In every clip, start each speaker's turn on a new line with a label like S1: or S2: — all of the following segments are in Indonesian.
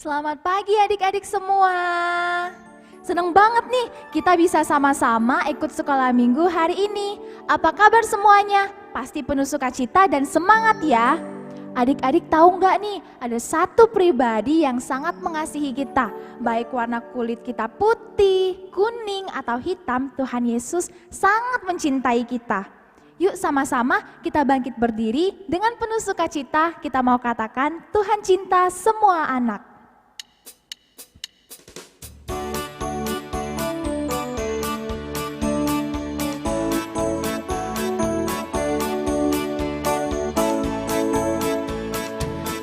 S1: Selamat pagi adik-adik semua. Seneng banget nih kita bisa sama-sama ikut sekolah minggu hari ini. Apa kabar semuanya? Pasti penuh sukacita dan semangat ya. Adik-adik tahu nggak nih, ada satu pribadi yang sangat mengasihi kita. Baik warna kulit kita putih, kuning, atau hitam, Tuhan Yesus sangat mencintai kita. Yuk sama-sama kita bangkit berdiri, dengan penuh sukacita kita mau katakan Tuhan cinta semua anak.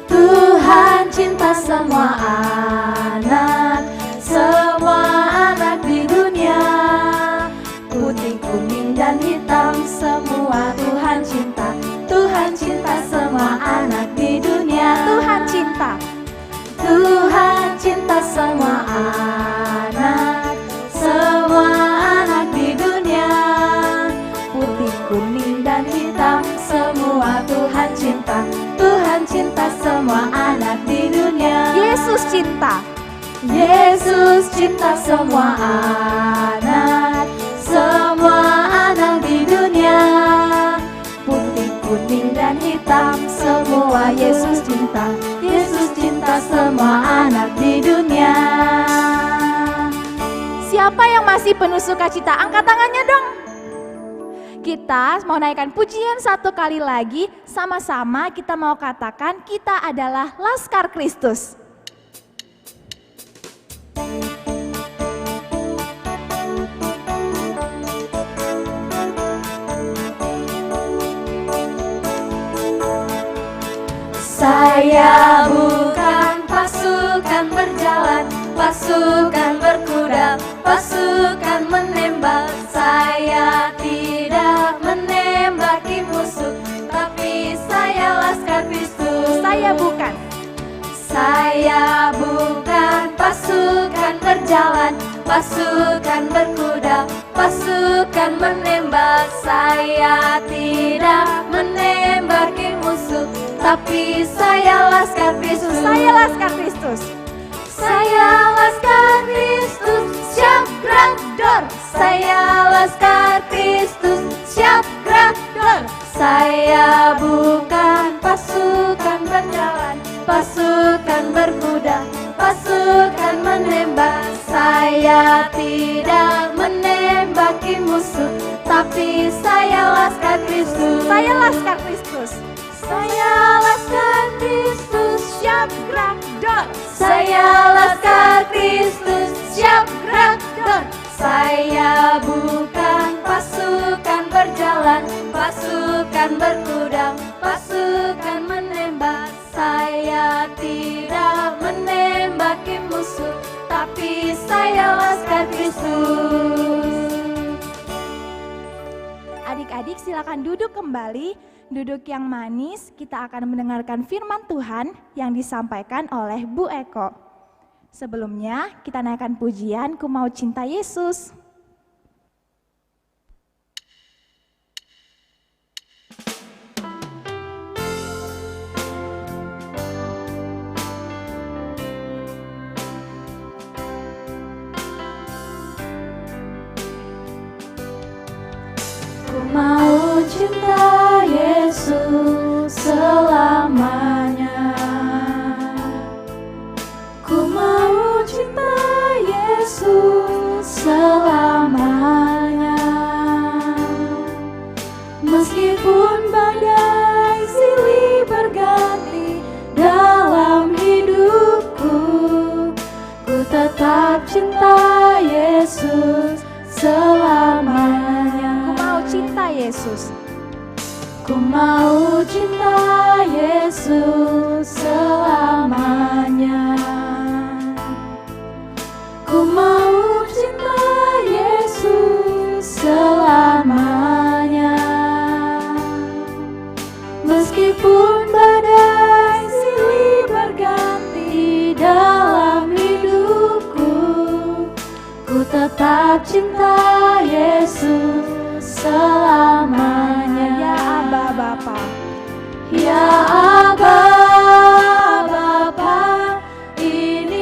S1: Tuhan cinta semua anak di dunia. Putih, kuning, dan hitam semua Tuhan cinta. Tuhan cinta semua anak di dunia. Tuhan cinta semua anak di dunia. Putih, kuning, dan hitam semua Tuhan cinta. Tuhan cinta semua anak di dunia. Yesus cinta semua anak di dunia. Putih, kuning, dan hitam semua Yesus cinta. Yesus cinta semua anak di dunia. Siapa yang masih penuh sukacita? Angkat tangannya dong. Kita mau naikkan pujian satu kali lagi, sama-sama kita mau katakan kita adalah Laskar Kristus. Saya bukan pasukan berjalan, pasukan berkuda, pasukan menembak. Saya tidak menembaki musuh, tapi saya Laskar Kristus. Saya bukan pasukan berjalan, pasukan berkuda, pasukan menembak. Saya tidak menembaki musuh, tapi saya Laskar Kristus. Saya Laskar Kristus. Saya Laskar Kristus, siap gerak dor. Saya Laskar Kristus, siap gerak dor. Saya bukan pasukan berjalan, pasukan berkuda, pasukan menembak. Saya tidak menembaki musuh, tapi saya Laskar Kristus. Saya Laskar Kristus. Saya Laskar Kristus, siap gerak dor. Saya Laskar Kristus, siap gerak dor. Saya bukan pasukan berjalan, pasukan berkuda, pasukan menembak. Saya tidak menembaki musuh, tapi saya Laskar Kristus. Adik-adik silakan duduk kembali. Duduk yang manis, kita akan mendengarkan firman Tuhan yang disampaikan oleh Bu Eko. Sebelumnya, kita naikkan pujian Ku Mau Cinta Yesus. Ku mau cinta Yesus selamanya. Ku mau cinta Yesus selamanya. Meskipun badai silih berganti dalam hidupku, ku tetap cinta Yesus selamanya. Ku mau cinta Yesus. Ku mau cinta Yesus selamanya. Ku mau cinta Yesus selamanya. Meskipun badai silih berganti dalam hidupku, ku tetap cinta Yesus selamanya. Ya Aba Bapa, ya Aba Bapa, ini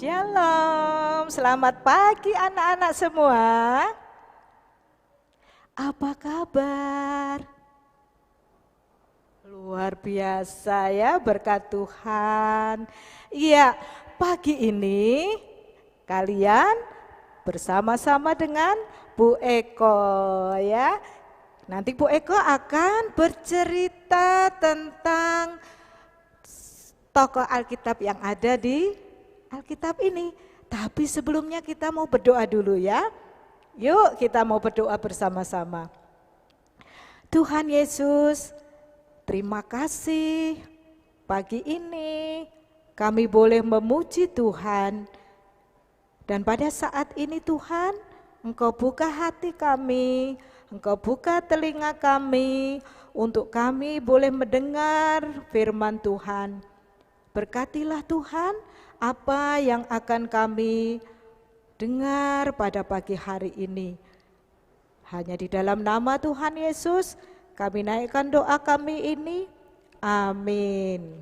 S2: Shalom, selamat pagi anak-anak semua. Apa kabar? Luar biasa ya, berkat Tuhan. Iya, pagi ini kalian bersama-sama dengan Bu Eko ya. Nanti Bu Eko akan bercerita tentang tokoh Alkitab yang ada di Alkitab ini. Tapi sebelumnya kita mau berdoa dulu ya. Yuk kita mau berdoa bersama-sama. Tuhan Yesus, terima kasih pagi ini kami boleh memuji Tuhan. Dan pada saat ini Tuhan, Engkau buka hati kami, Engkau buka telinga kami, untuk kami boleh mendengar firman Tuhan. Berkatilah Tuhan, apa yang akan kami dengar pada pagi hari ini. Hanya di dalam nama Tuhan Yesus kami naikkan doa kami ini. Amin.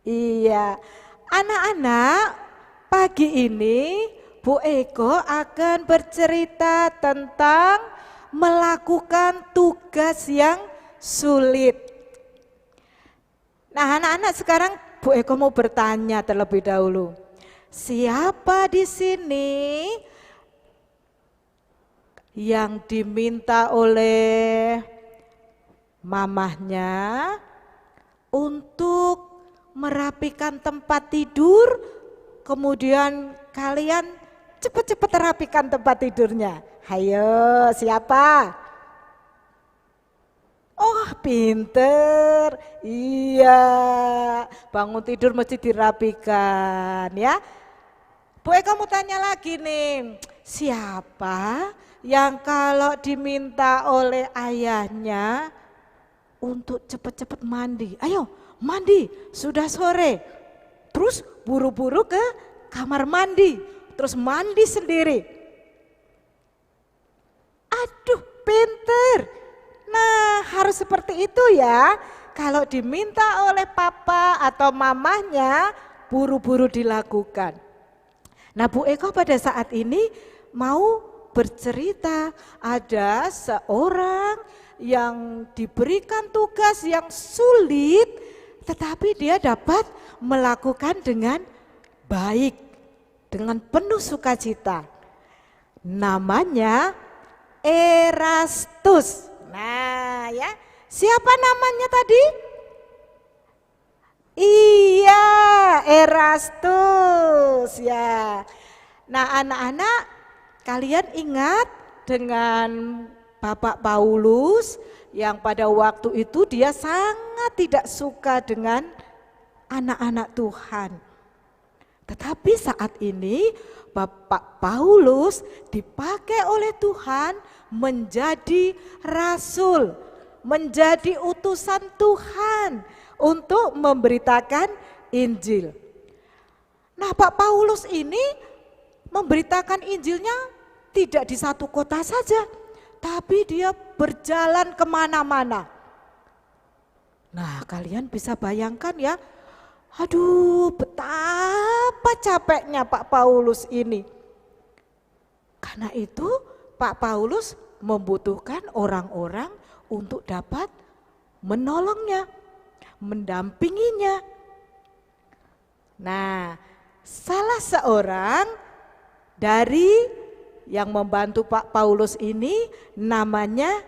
S2: Iya, anak-anak, pagi ini Bu Eko akan bercerita tentang melakukan tugas yang sulit. Nah, anak-anak, sekarang Bu Eko mau bertanya terlebih dahulu. Siapa di sini yang diminta oleh mamahnya untuk merapikan tempat tidur, kemudian kalian cepat-cepat rapikan tempat tidurnya? Hayo, siapa? Oh, pinter. Iya, bangun tidur mesti dirapikan ya. Bu Eka mau tanya lagi nih, siapa yang kalau diminta oleh ayahnya untuk cepat-cepat mandi? Ayo mandi, sudah sore. Terus buru-buru ke kamar mandi, terus mandi sendiri. Aduh, pinter. Nah, harus seperti itu ya. Kalau diminta oleh papa atau mamahnya, buru-buru dilakukan. Nah, Bu Eko pada saat ini mau bercerita, ada seorang yang diberikan tugas yang sulit, tetapi dia dapat melakukan dengan baik, dengan penuh sukacita. Namanya Erastus. Nah ya, siapa namanya tadi? Iya, Erastus ya. Nah anak-anak, kalian ingat dengan Bapak Paulus yang pada waktu itu dia sangat tidak suka dengan anak-anak Tuhan. Tetapi saat ini Bapak Paulus dipakai oleh Tuhan menjadi rasul, menjadi utusan Tuhan untuk memberitakan Injil. Nah, Pak Paulus ini memberitakan Injilnya tidak di satu kota saja, tapi dia berjalan kemana-mana. Nah, kalian bisa bayangkan ya, aduh betapa capeknya Pak Paulus ini. Karena itu Pak Paulus membutuhkan orang-orang untuk dapat menolongnya, mendampinginya. Nah, salah seorang dari yang membantu Pak Paulus ini namanya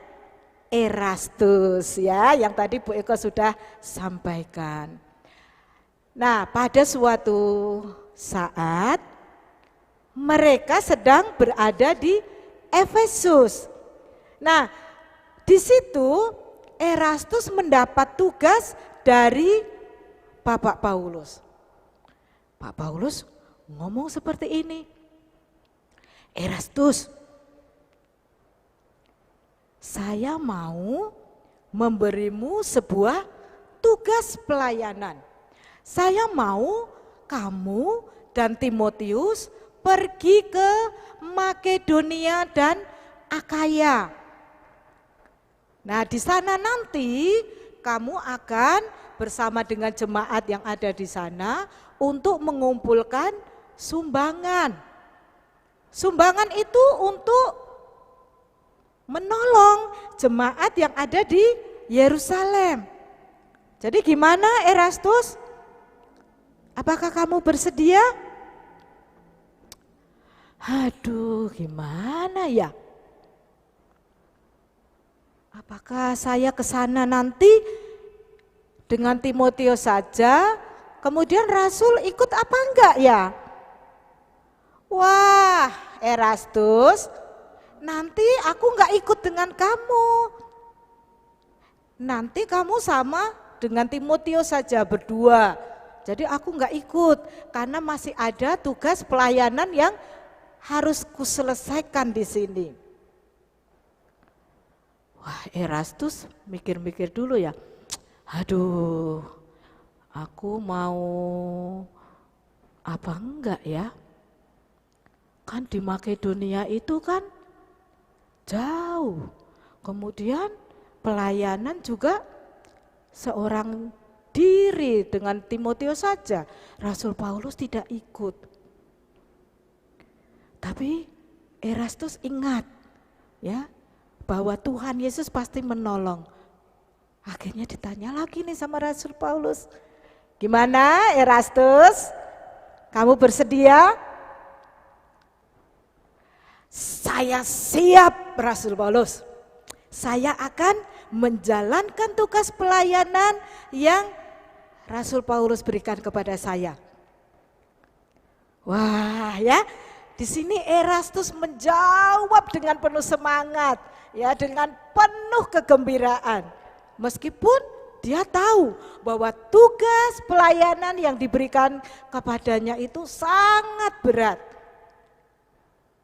S2: Erastus ya, yang tadi Bu Eko sudah sampaikan. Nah, pada suatu saat mereka sedang berada di Efesus. Nah, di situ Erastus mendapat tugas dari Bapak Paulus. Pak Paulus ngomong seperti ini, Erastus, saya mau memberimu sebuah tugas pelayanan. Saya mau kamu dan Timotius pergi ke Makedonia dan Akaya. Nah, di sana nanti kamu akan bersama dengan jemaat yang ada di sana untuk mengumpulkan sumbangan. Sumbangan itu untuk menolong jemaat yang ada di Yerusalem. Jadi gimana Erastus? Apakah kamu bersedia? Aduh, gimana ya? Apakah saya ke sana nanti dengan Timotius saja, kemudian Rasul ikut apa enggak ya? Wah, Erastus, nanti aku enggak ikut dengan kamu. Nanti kamu sama dengan Timotius saja berdua. Jadi aku enggak ikut karena masih ada tugas pelayanan yang harus kuselesaikan di sini. Wah, Erastus mikir-mikir dulu ya. Aduh, aku mau apa enggak ya? Kan di Makedonia itu kan jauh. Kemudian pelayanan juga seorang diri dengan Timotius saja. Rasul Paulus tidak ikut. Tapi Erastus ingat ya bahwa Tuhan Yesus pasti menolong. Akhirnya ditanya lagi nih sama Rasul Paulus. Gimana Erastus? Kamu bersedia? Saya siap Rasul Paulus. Saya akan menjalankan tugas pelayanan yang Rasul Paulus berikan kepada saya. Wah ya, di sini Erastus menjawab dengan penuh semangat, ya dengan penuh kegembiraan. Meskipun dia tahu bahwa tugas pelayanan yang diberikan kepadanya itu sangat berat.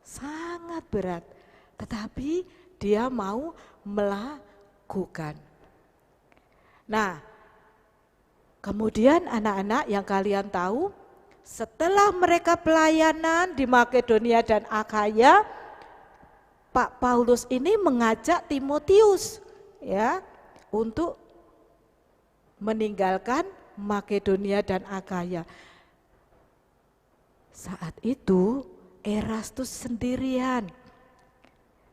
S2: Sangat berat, tetapi dia mau melakukan. Nah, kemudian anak-anak yang kalian tahu, setelah mereka pelayanan di Makedonia dan Akhaya, Pak Paulus ini mengajak Timotius ya untuk meninggalkan Makedonia dan Akhaya. Saat itu Erastus sendirian.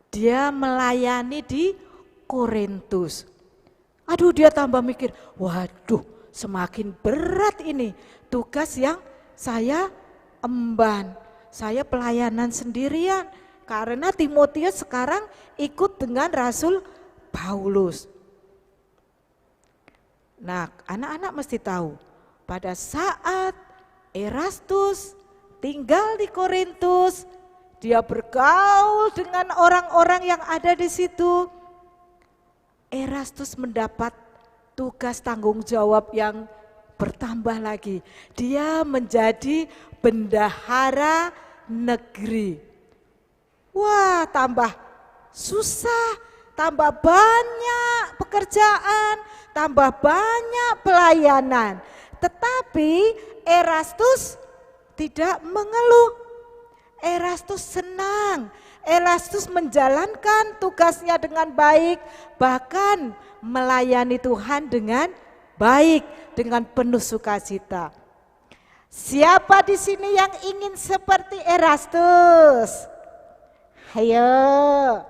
S2: Dia melayani di Korintus. Aduh, dia tambah mikir, waduh, semakin berat ini tugas yang saya emban. Saya pelayanan sendirian karena Timotius sekarang ikut dengan Rasul Paulus. Nah, anak-anak mesti tahu, pada saat Erastus tinggal di Korintus, dia bergaul dengan orang-orang yang ada di situ. Erastus mendapat tugas tanggung jawab yang bertambah lagi. Dia menjadi bendahara negeri. Wah, tambah susah, tambah banyak pekerjaan, tambah banyak pelayanan. Tetapi Erastus tidak mengeluh. Erastus senang. Erastus menjalankan tugasnya dengan baik, bahkan melayani Tuhan dengan baik, dengan penuh sukacita. Siapa di sini yang ingin seperti Erastus? Ayo.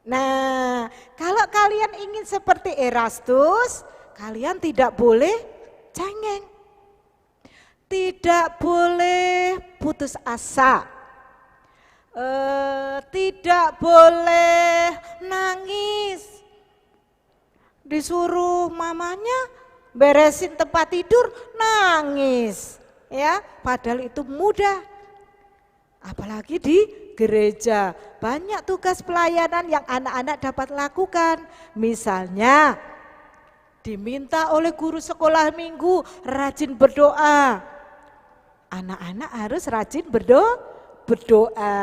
S2: Nah, kalau kalian ingin seperti Erastus, kalian tidak boleh cengeng. Tidak boleh putus asa, tidak boleh nangis, disuruh mamanya beresin tempat tidur nangis, ya padahal itu mudah. Apalagi di gereja banyak tugas pelayanan yang anak-anak dapat lakukan, misalnya diminta oleh guru sekolah minggu rajin berdoa. Anak-anak harus rajin berdoa,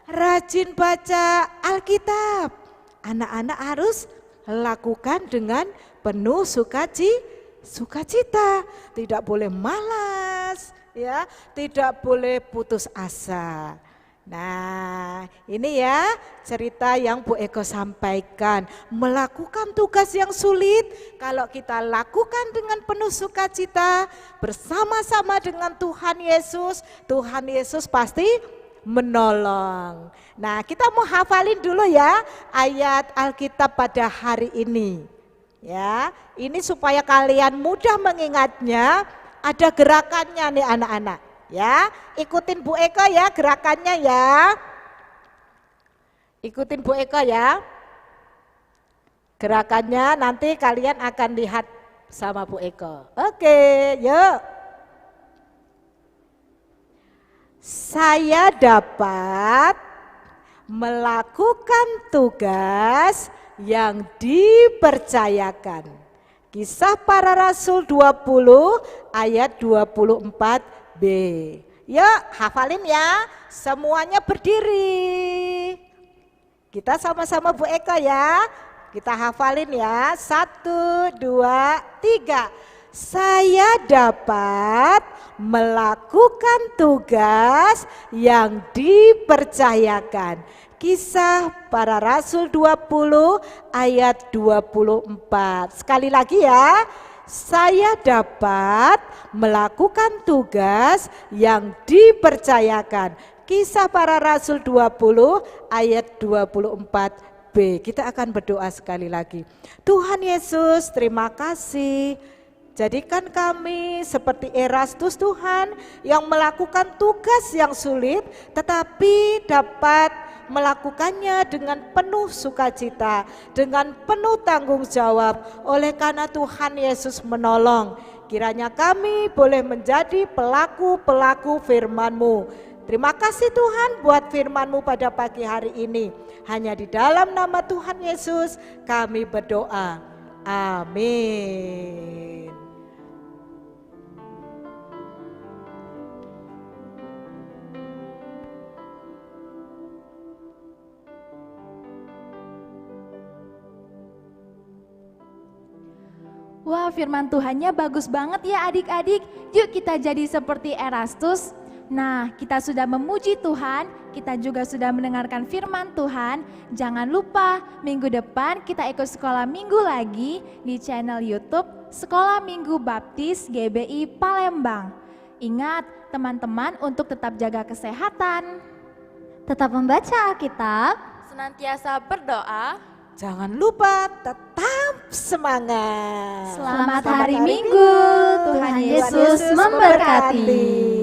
S2: rajin baca Alkitab. Anak-anak harus lakukan dengan penuh sukacita, tidak boleh malas, ya, tidak boleh putus asa. Nah, ini ya cerita yang Bu Eko sampaikan. Melakukan tugas yang sulit, kalau kita lakukan dengan penuh sukacita, bersama-sama dengan Tuhan Yesus pasti menolong. Nah, kita mau hafalin dulu ya ayat Alkitab pada hari ini. Ya, ini supaya kalian mudah mengingatnya, ada gerakannya nih anak-anak. Ya, ikutin Bu Eka ya gerakannya ya. Ikutin Bu Eka ya. Gerakannya nanti kalian akan lihat sama Bu Eka. Oke, yuk. Saya dapat melakukan tugas yang dipercayakan. Kisah Para Rasul 20 ayat 24b. Yuk hafalin ya, semuanya berdiri. Kita sama-sama Bu Eka ya, kita hafalin ya, 1, 2, 3. Saya dapat melakukan tugas yang dipercayakan. Kisah Para Rasul 20 ayat 24. Sekali lagi ya. Saya dapat melakukan tugas yang dipercayakan. Kisah Para Rasul 20 ayat 24b. Kita akan berdoa sekali lagi. Tuhan Yesus, terima kasih. Jadikan kami seperti Erastus Tuhan yang melakukan tugas yang sulit tetapi dapat melakukannya dengan penuh sukacita, dengan penuh tanggung jawab oleh karena Tuhan Yesus menolong. Kiranya kami boleh menjadi pelaku-pelaku firman-Mu. Terima kasih Tuhan buat firman-Mu pada pagi hari ini. Hanya di dalam nama Tuhan Yesus kami berdoa. Amin.
S1: Wah, firman Tuhannya bagus banget ya adik-adik. Yuk kita jadi seperti Erastus. Nah, kita sudah memuji Tuhan, kita juga sudah mendengarkan firman Tuhan. Jangan lupa minggu depan kita ikut sekolah minggu lagi di channel YouTube Sekolah Minggu Baptis GBI Palembang. Ingat teman-teman untuk tetap jaga kesehatan,
S3: Tetap membaca Alkitab,
S4: senantiasa berdoa.
S2: Jangan lupa tetap semangat.
S1: Selamat hari Minggu. Tuhan Yesus memberkati.